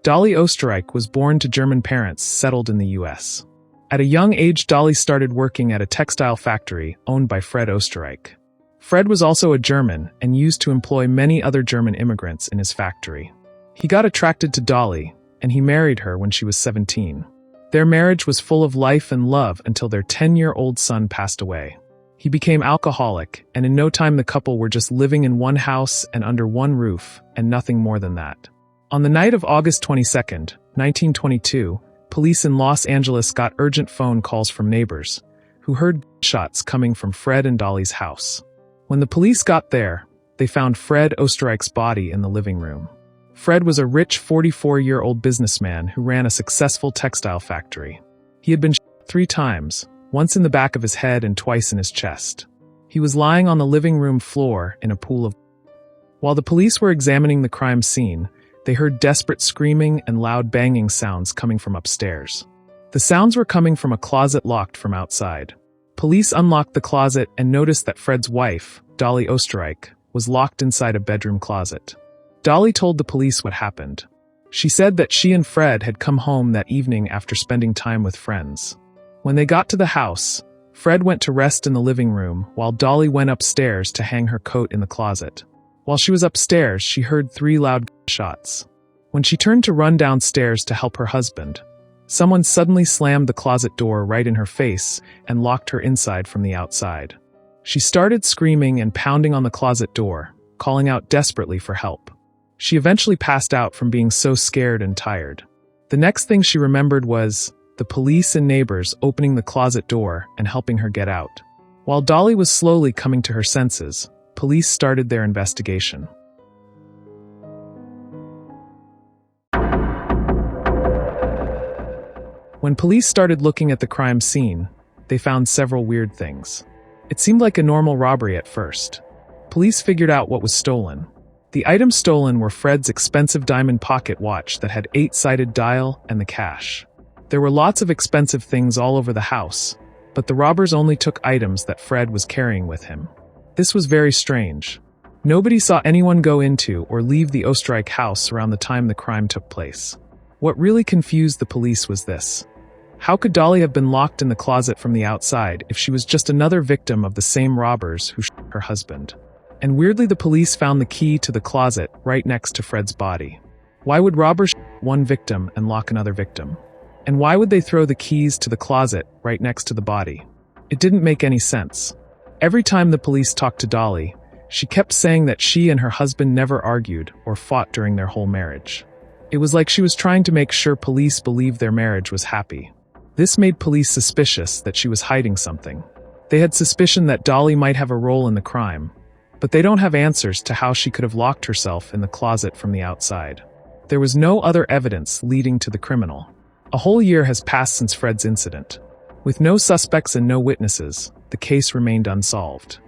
Dolly Oesterreich was born to German parents settled in the U.S. At a young age, Dolly started working at a textile factory owned by Fred Oesterreich. Fred was also a German and used to employ many other German immigrants in his factory. He got attracted to Dolly, and he married her when she was 17. Their marriage was full of life and love until their 10-year-old son passed away. He became alcoholic, and in no time the couple were just living in one house and under one roof, and nothing more than that. On the night of August 22, 1922, police in Los Angeles got urgent phone calls from neighbors, who heard shots coming from Fred and Dolly's house. When the police got there, they found Fred Oesterreich's body in the living room. Fred was a rich 44-year-old businessman who ran a successful textile factory. He had been shot 3 times, once in the back of his head and twice in his chest. He was lying on the living room floor in a pool of blood. While the police were examining the crime scene, they heard desperate screaming and loud banging sounds coming from upstairs. The sounds were coming from a closet locked from outside. Police unlocked the closet and noticed that Fred's wife, Dolly Oesterreich, was locked inside a bedroom closet. Dolly told the police what happened. She said that she and Fred had come home that evening after spending time with friends. When they got to the house, Fred went to rest in the living room while Dolly went upstairs to hang her coat in the closet. While she was upstairs, she heard 3 loud shots. When she turned to run downstairs to help her husband, someone suddenly slammed the closet door right in her face and locked her inside from the outside. She started screaming and pounding on the closet door, calling out desperately for help. She eventually passed out from being so scared and tired. The next thing she remembered was the police and neighbors opening the closet door and helping her get out. While Dolly was slowly coming to her senses, police started their investigation. When police started looking at the crime scene, they found several weird things. It seemed like a normal robbery at first. Police figured out what was stolen. The items stolen were Fred's expensive diamond pocket watch that had 8-sided dial and the cash. There were lots of expensive things all over the house, but the robbers only took items that Fred was carrying with him. This was very strange. Nobody saw anyone go into or leave the Oesterreich house around the time the crime took place. What really confused the police was this. How could Dolly have been locked in the closet from the outside if she was just another victim of the same robbers who shot her husband? And weirdly, the police found the key to the closet right next to Fred's body. Why would robbers shoot one victim and lock another victim? And why would they throw the keys to the closet right next to the body? It didn't make any sense. Every time the police talked to Dolly, she kept saying that she and her husband never argued or fought during their whole marriage. It was like she was trying to make sure police believed their marriage was happy. This made police suspicious that she was hiding something. They had suspicion that Dolly might have a role in the crime, but they don't have answers to how she could have locked herself in the closet from the outside. There was no other evidence leading to the criminal. A whole year has passed since Fred's incident. With no suspects and no witnesses, the case remained unsolved.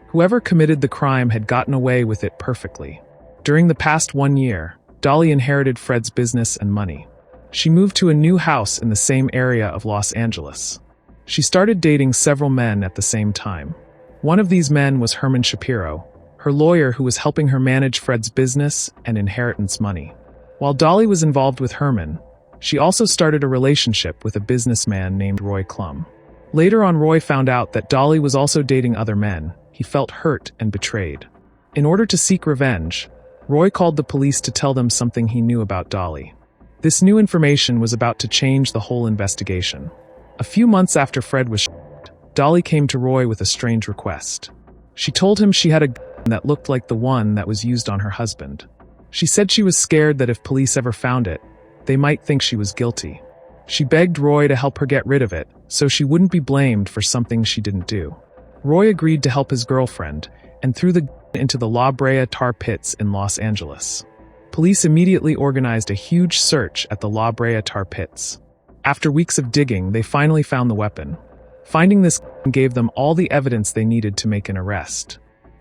Whoever committed the crime had gotten away with it perfectly. During the past 1 year, Dolly inherited Fred's business and money. She moved to a new house in the same area of Los Angeles. She started dating several men at the same time. One of these men was Herman Shapiro, her lawyer who was helping her manage Fred's business and inheritance money. While Dolly was involved with Herman, she also started a relationship with a businessman named Roy Klum. Later on, Roy found out that Dolly was also dating other men. He felt hurt and betrayed. In order to seek revenge, Roy called the police to tell them something he knew about Dolly. This new information was about to change the whole investigation. A few months after Fred was shot, Dolly came to Roy with a strange request. She told him she had a gun that looked like the one that was used on her husband. She said she was scared that if police ever found it, they might think she was guilty. She begged Roy to help her get rid of it, so she wouldn't be blamed for something she didn't do. Roy agreed to help his girlfriend, and threw the gun into the La Brea tar pits in Los Angeles. Police immediately organized a huge search at the La Brea tar pits. After weeks of digging, they finally found the weapon. Finding this gun gave them all the evidence they needed to make an arrest.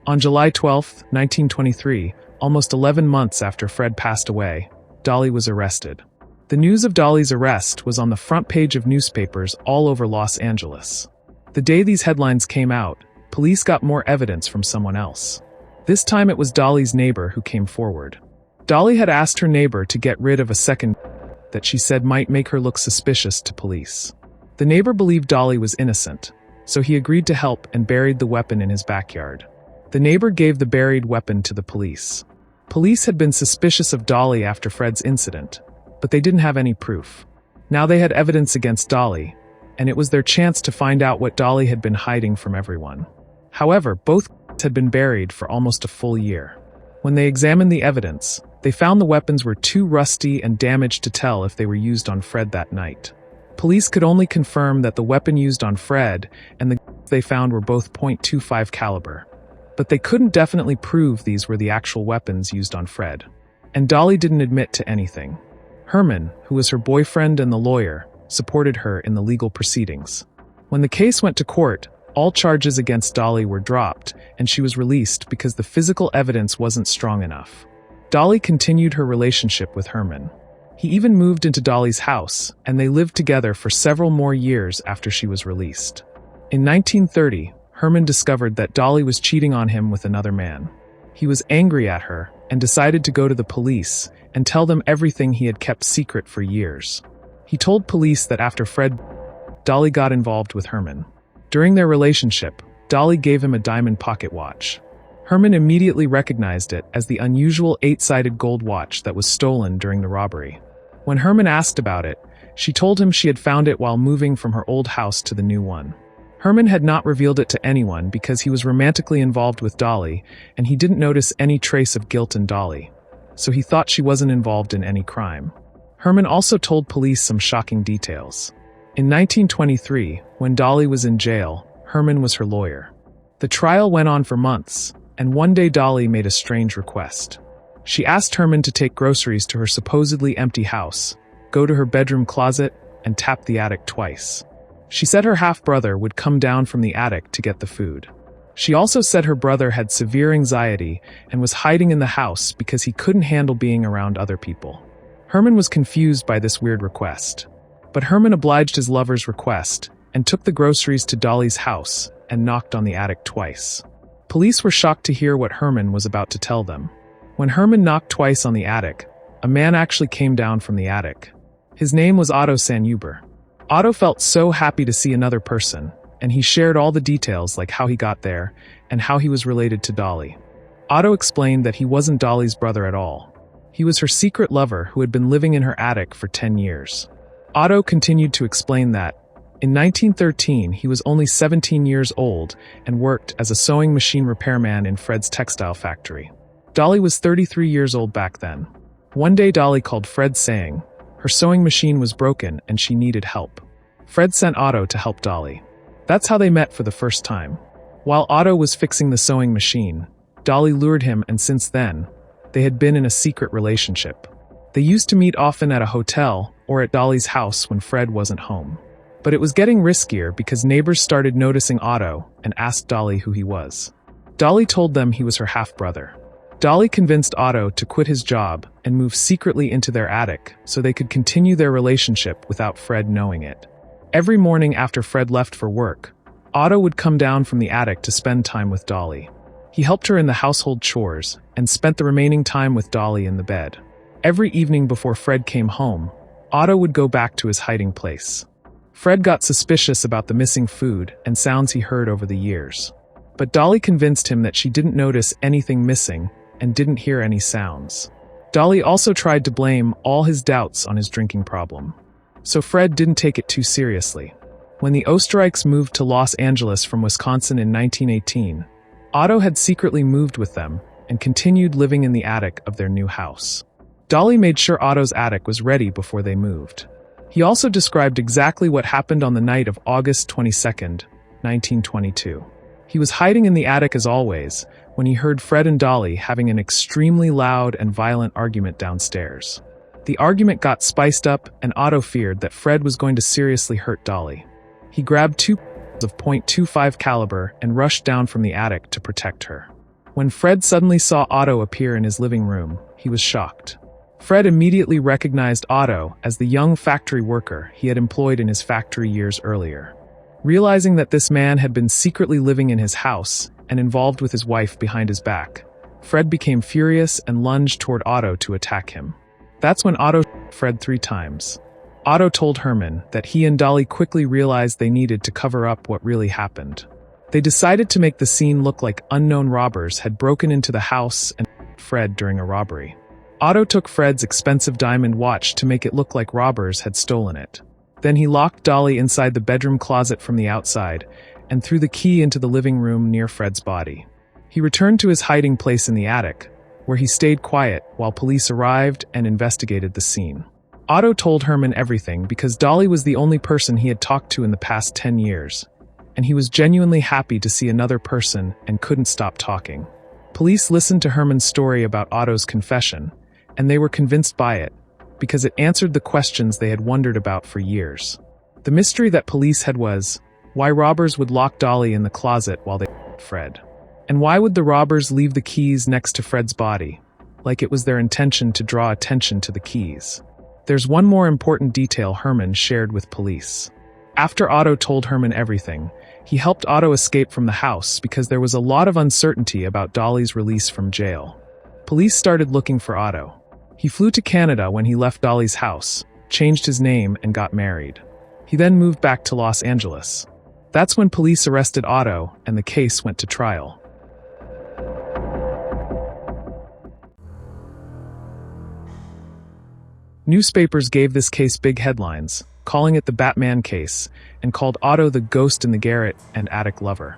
On July 12, 1923, almost 11 months after Fred passed away, Dolly was arrested. The news of Dolly's arrest was on the front page of newspapers all over Los Angeles. The day these headlines came out, police got more evidence from someone else. This time it was Dolly's neighbor who came forward. Dolly had asked her neighbor to get rid of a second that she said might make her look suspicious to police. The neighbor believed Dolly was innocent, so he agreed to help and buried the weapon in his backyard. The neighbor gave the buried weapon to the police. Police had been suspicious of Dolly after Fred's incident, but they didn't have any proof. Now they had evidence against Dolly, and it was their chance to find out what Dolly had been hiding from everyone. However, both had been buried for almost a full year. When they examined the evidence, they found the weapons were too rusty and damaged to tell if they were used on Fred that night. Police could only confirm that the weapon used on Fred and the they found were both .25 caliber. But they couldn't definitely prove these were the actual weapons used on Fred. And Dolly didn't admit to anything. Herman, who was her boyfriend and the lawyer, supported her in the legal proceedings. When the case went to court, all charges against Dolly were dropped, and she was released because the physical evidence wasn't strong enough. Dolly continued her relationship with Herman. He even moved into Dolly's house, and they lived together for several more years after she was released. In 1930, Herman discovered that Dolly was cheating on him with another man. He was angry at her and decided to go to the police and tell them everything he had kept secret for years. He told police that after Fred, Dolly got involved with Herman. During their relationship, Dolly gave him a diamond pocket watch. Herman immediately recognized it as the unusual 8-sided gold watch that was stolen during the robbery. When Herman asked about it, she told him she had found it while moving from her old house to the new one. Herman had not revealed it to anyone because he was romantically involved with Dolly, and he didn't notice any trace of guilt in Dolly, so he thought she wasn't involved in any crime. Herman also told police some shocking details. In 1923, when Dolly was in jail, Herman was her lawyer. The trial went on for months, and one day Dolly made a strange request. She asked Herman to take groceries to her supposedly empty house, go to her bedroom closet, and tap the attic twice. She said her half-brother would come down from the attic to get the food. She also said her brother had severe anxiety and was hiding in the house because he couldn't handle being around other people. Herman was confused by this weird request. But Herman obliged his lover's request and took the groceries to Dolly's house and knocked on the attic twice. Police were shocked to hear what Herman was about to tell them. When Herman knocked twice on the attic, a man actually came down from the attic. His name was Otto Sanhuber. Otto felt so happy to see another person, and he shared all the details like how he got there and how he was related to Dolly. Otto explained that he wasn't Dolly's brother at all. He was her secret lover who had been living in her attic for 10 years. Otto continued to explain that, in 1913, he was only 17 years old and worked as a sewing machine repairman in Fred's textile factory. Dolly was 33 years old back then. One day Dolly called Fred saying her sewing machine was broken and she needed help. Fred sent Otto to help Dolly. That's how they met for the first time. While Otto was fixing the sewing machine, Dolly lured him, and since then, they had been in a secret relationship. They used to meet often at a hotel or at Dolly's house when Fred wasn't home. But it was getting riskier because neighbors started noticing Otto and asked Dolly who he was. Dolly told them he was her half-brother. Dolly convinced Otto to quit his job and move secretly into their attic so they could continue their relationship without Fred knowing it. Every morning after Fred left for work, Otto would come down from the attic to spend time with Dolly. He helped her in the household chores and spent the remaining time with Dolly in the bed. Every evening before Fred came home, Otto would go back to his hiding place. Fred got suspicious about the missing food and sounds he heard over the years. But Dolly convinced him that she didn't notice anything missing and didn't hear any sounds. Dolly also tried to blame all his doubts on his drinking problem. So Fred didn't take it too seriously. When the Oesterreichs moved to Los Angeles from Wisconsin in 1918, Otto had secretly moved with them and continued living in the attic of their new house. Dolly made sure Otto's attic was ready before they moved. He also described exactly what happened on the night of August 22nd, 1922. He was hiding in the attic as always when he heard Fred and Dolly having an extremely loud and violent argument downstairs. The argument got spiced up and Otto feared that Fred was going to seriously hurt Dolly. He grabbed 2 of .25 caliber and rushed down from the attic to protect her. When Fred suddenly saw Otto appear in his living room, he was shocked. Fred immediately recognized Otto as the young factory worker he had employed in his factory years earlier. Realizing that this man had been secretly living in his house and involved with his wife behind his back, Fred became furious and lunged toward Otto to attack him. That's when Otto shot Fred 3 times. Otto told Herman that he and Dolly quickly realized they needed to cover up what really happened. They decided to make the scene look like unknown robbers had broken into the house and shot Fred during a robbery. Otto took Fred's expensive diamond watch to make it look like robbers had stolen it. Then he locked Dolly inside the bedroom closet from the outside and threw the key into the living room near Fred's body. He returned to his hiding place in the attic, where he stayed quiet while police arrived and investigated the scene. Otto told Herman everything because Dolly was the only person he had talked to in the past 10 years, and he was genuinely happy to see another person and couldn't stop talking. Police listened to Herman's story about Otto's confession, and they were convinced by it, because it answered the questions they had wondered about for years. The mystery that police had was, why robbers would lock Dolly in the closet while they shot Fred? And why would the robbers leave the keys next to Fred's body, like it was their intention to draw attention to the keys? There's one more important detail Herman shared with police. After Otto told Herman everything, he helped Otto escape from the house because there was a lot of uncertainty about Dolly's release from jail. Police started looking for Otto. He flew to Canada when he left Dolly's house, changed his name, and got married. He then moved back to Los Angeles. That's when police arrested Otto and the case went to trial. Newspapers gave this case big headlines, calling it the Batman case, and called Otto the ghost in the garret and attic lover.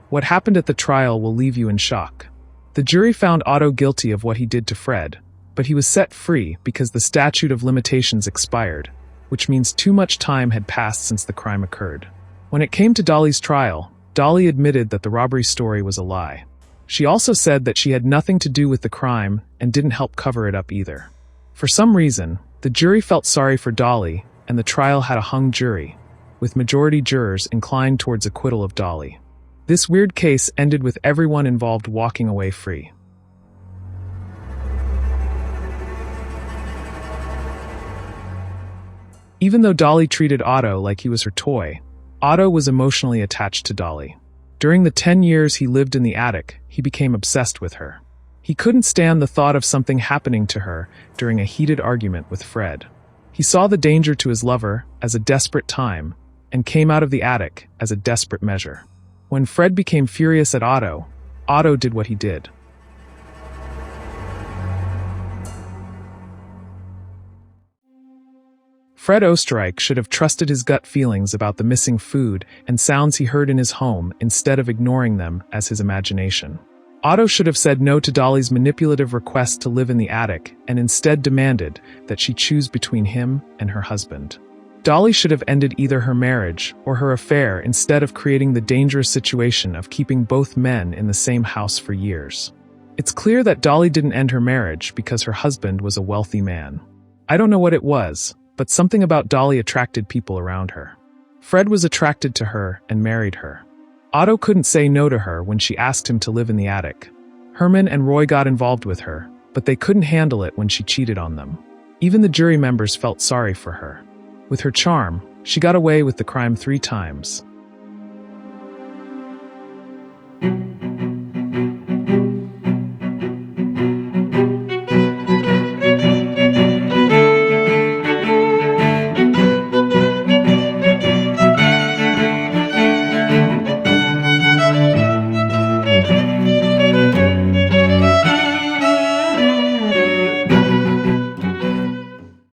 What happened at the trial will leave you in shock. The jury found Otto guilty of what he did to Fred, but he was set free because the statute of limitations expired, which means too much time had passed since the crime occurred. When it came to Dolly's trial, Dolly admitted that the robbery story was a lie. She also said that she had nothing to do with the crime and didn't help cover it up either. For some reason, the jury felt sorry for Dolly, and the trial had a hung jury, with majority jurors inclined towards acquittal of Dolly. This weird case ended with everyone involved walking away free. Even though Dolly treated Otto like he was her toy, Otto was emotionally attached to Dolly. During the 10 years he lived in the attic, he became obsessed with her. He couldn't stand the thought of something happening to her during a heated argument with Fred. He saw the danger to his lover as a desperate time and came out of the attic as a desperate measure. When Fred became furious at Otto, Otto did what he did. Fred Oesterreich should have trusted his gut feelings about the missing food and sounds he heard in his home instead of ignoring them as his imagination. Otto should have said no to Dolly's manipulative request to live in the attic and instead demanded that she choose between him and her husband. Dolly should have ended either her marriage or her affair instead of creating the dangerous situation of keeping both men in the same house for years. It's clear that Dolly didn't end her marriage because her husband was a wealthy man. I don't know what it was, but something about Dolly attracted people around her. Fred was attracted to her and married her. Otto couldn't say no to her when she asked him to live in the attic. Herman and Roy got involved with her, but they couldn't handle it when she cheated on them. Even the jury members felt sorry for her. With her charm, she got away with the crime 3 times.